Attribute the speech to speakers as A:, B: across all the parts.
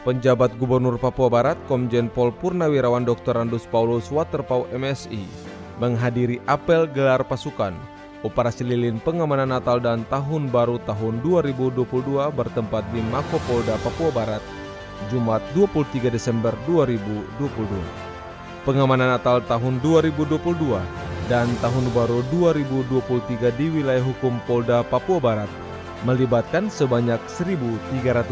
A: Penjabat Gubernur Papua Barat, Komjen Pol Purnawirawan Dr. Andus Paulus Waterpau MSI, menghadiri apel gelar pasukan Operasi Lilin Pengamanan Natal dan Tahun Baru tahun 2022 bertempat di Makopolda Papua Barat, Jumat 23 Desember 2022. Pengamanan Natal tahun 2022 dan Tahun Baru 2023 di wilayah hukum Polda Papua Barat melibatkan sebanyak 1.391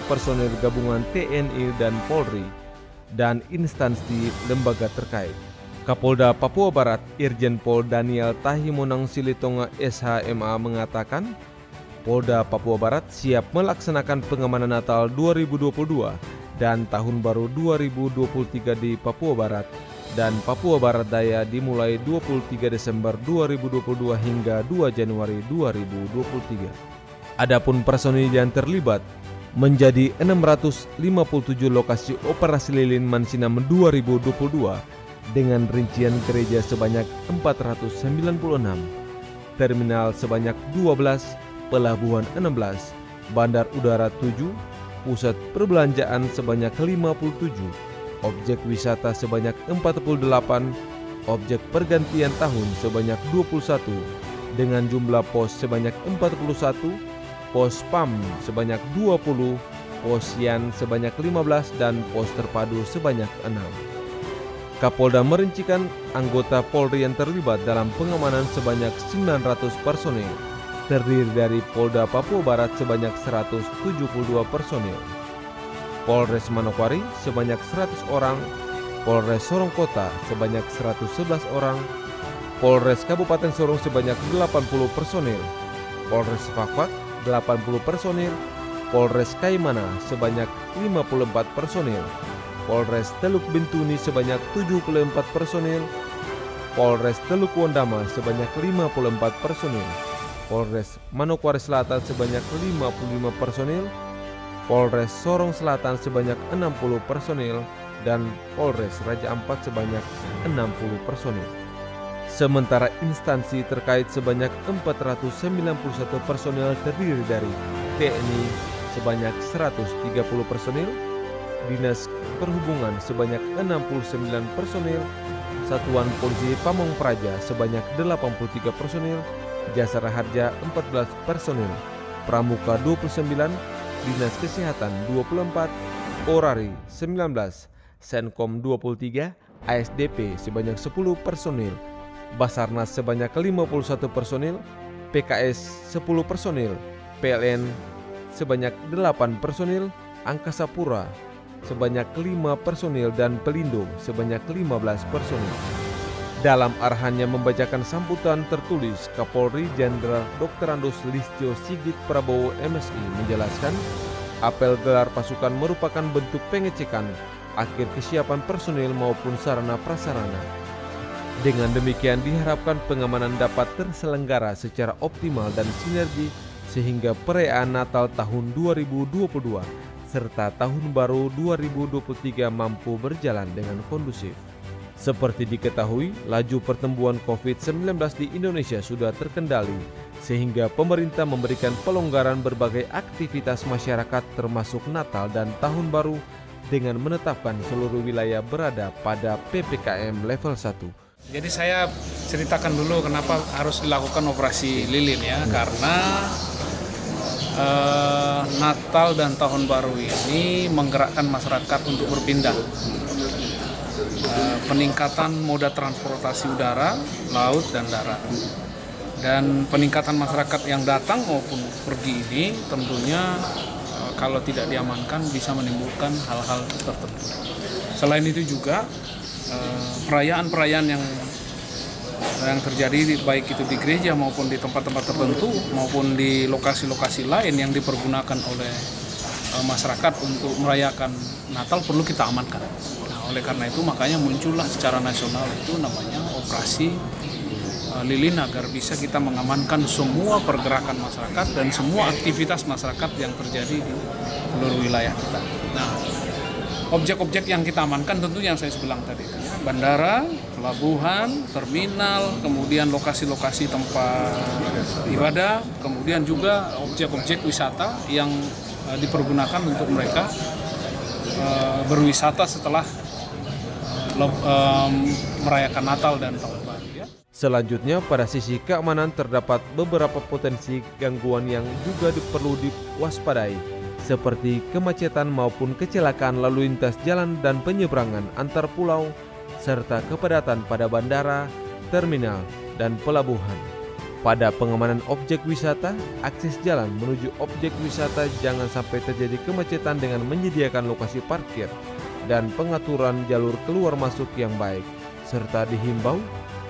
A: personel gabungan TNI dan Polri dan instansi lembaga terkait. Kapolda Papua Barat Irjen Pol Daniel Tahimonang Silitonga SHMA mengatakan, Polda Papua Barat siap melaksanakan pengamanan Natal 2022 dan Tahun Baru 2023 di Papua Barat dan Papua Barat Daya dimulai 23 Desember 2022 hingga 2 Januari 2023. Adapun personil yang terlibat menjadi 657 lokasi operasi lilin Mansinam 2022 dengan rincian gereja sebanyak 496, terminal sebanyak 12, pelabuhan 16, bandar udara 7, pusat perbelanjaan sebanyak 57, objek wisata sebanyak 48, objek pergantian tahun sebanyak 21, dengan jumlah pos sebanyak 41, pos PAM sebanyak 20, pos Yan sebanyak 15, dan pos terpadu sebanyak 6. Kapolda merincikan anggota Polri yang terlibat dalam pengamanan sebanyak 900 personil, terdiri dari Polda Papua Barat sebanyak 172 personil, Polres Manokwari sebanyak 100 orang, Polres Sorong Kota sebanyak 111 orang, Polres Kabupaten Sorong sebanyak 80 personil, Polres Fakfak 80 personil, Polres Kaimana sebanyak 54 personil, Polres Teluk Bintuni sebanyak 74 personil, Polres Teluk Wondama sebanyak 54 personil, Polres Manokwari Selatan sebanyak 55 personil, Polres Sorong Selatan sebanyak 60 personil, dan Polres Raja Ampat sebanyak 60 personil. Sementara instansi terkait sebanyak 491 personil terdiri dari TNI sebanyak 130 personil, Dinas Perhubungan sebanyak 69 personil, Satuan Polisi Pamong Praja sebanyak 83 personil, Jasara Harja 14 personil, Pramuka 29, Dinas Kesehatan 24, Orari 19, Senkom 23, ASDP sebanyak 10 personil, Basarnas sebanyak 51 personil, PKS 10 personil, PLN sebanyak 8 personil, Angkasa Pura sebanyak 5 personil, dan Pelindo sebanyak 15 personil. Dalam arahannya membacakan sambutan tertulis, Kapolri Jenderal Dr. Andus Listio Sigit Prabowo MSI menjelaskan, apel gelar pasukan merupakan bentuk pengecekan akhir kesiapan personil maupun sarana prasarana. Dengan demikian diharapkan pengamanan dapat terselenggara secara optimal dan sinergi sehingga perayaan Natal tahun 2022 serta Tahun Baru 2023 mampu berjalan dengan kondusif. Seperti diketahui, laju pertumbuhan COVID-19 di Indonesia sudah terkendali, sehingga pemerintah memberikan pelonggaran berbagai aktivitas masyarakat termasuk Natal dan Tahun Baru dengan menetapkan seluruh wilayah berada pada PPKM level 1.
B: Jadi saya ceritakan dulu kenapa harus dilakukan operasi lilin ya, karena Natal dan Tahun Baru ini menggerakkan masyarakat untuk berpindah. Peningkatan moda transportasi udara, laut, dan darat. Dan peningkatan masyarakat yang datang maupun pergi ini tentunya kalau tidak diamankan bisa menimbulkan hal-hal tertentu. Selain itu juga perayaan-perayaan yang terjadi baik itu di gereja maupun di tempat-tempat tertentu maupun di lokasi-lokasi lain yang dipergunakan oleh masyarakat untuk merayakan Natal perlu kita amankan. Oleh karena itu makanya muncullah secara nasional itu namanya operasi lilin agar bisa kita mengamankan semua pergerakan masyarakat dan semua aktivitas masyarakat yang terjadi di seluruh wilayah kita. Nah, objek-objek yang kita amankan tentu yang saya bilang tadi, bandara, pelabuhan, terminal, kemudian lokasi-lokasi tempat ibadah, kemudian juga objek-objek wisata yang dipergunakan untuk mereka berwisata setelah merayakan Natal dan Tahun Baru. Ya.
A: Selanjutnya, pada sisi keamanan terdapat beberapa potensi gangguan yang juga perlu diwaspadai, seperti kemacetan maupun kecelakaan lalu lintas jalan dan penyeberangan antar pulau, serta kepadatan pada bandara, terminal, dan pelabuhan. Pada pengamanan objek wisata, akses jalan menuju objek wisata jangan sampai terjadi kemacetan dengan menyediakan lokasi parkir dan pengaturan jalur keluar masuk yang baik, serta dihimbau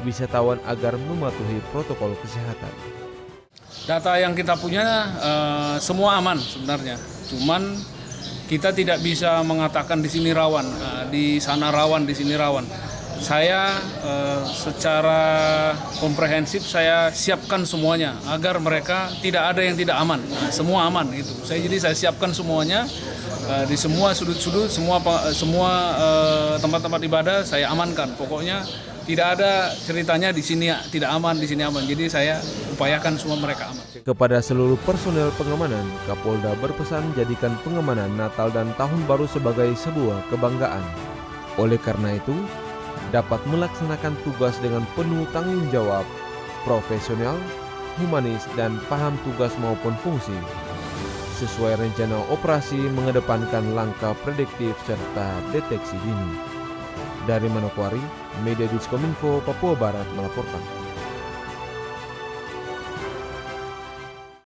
A: wisatawan agar mematuhi protokol kesehatan.
B: Data yang kita punya semua aman sebenarnya, cuman kita tidak bisa mengatakan di sini rawan, di sana rawan, di sini rawan. Saya secara komprehensif saya siapkan semuanya agar mereka tidak ada yang tidak aman. Nah, semua aman itu. Jadi saya siapkan semuanya di semua sudut-sudut, semua tempat-tempat ibadah saya amankan. Pokoknya tidak ada ceritanya di sini tidak aman, di sini aman. Jadi saya upayakan semua mereka aman.
A: Kepada seluruh personel pengamanan, Kapolda berpesan jadikan pengamanan Natal dan Tahun Baru sebagai sebuah kebanggaan. Oleh karena itu, dapat melaksanakan tugas dengan penuh tanggung jawab, profesional, humanis, dan paham tugas maupun fungsi. Sesuai rencana operasi mengedepankan langkah prediktif serta deteksi dini. Dari Manokwari, Media Diskominfo Papua Barat melaporkan.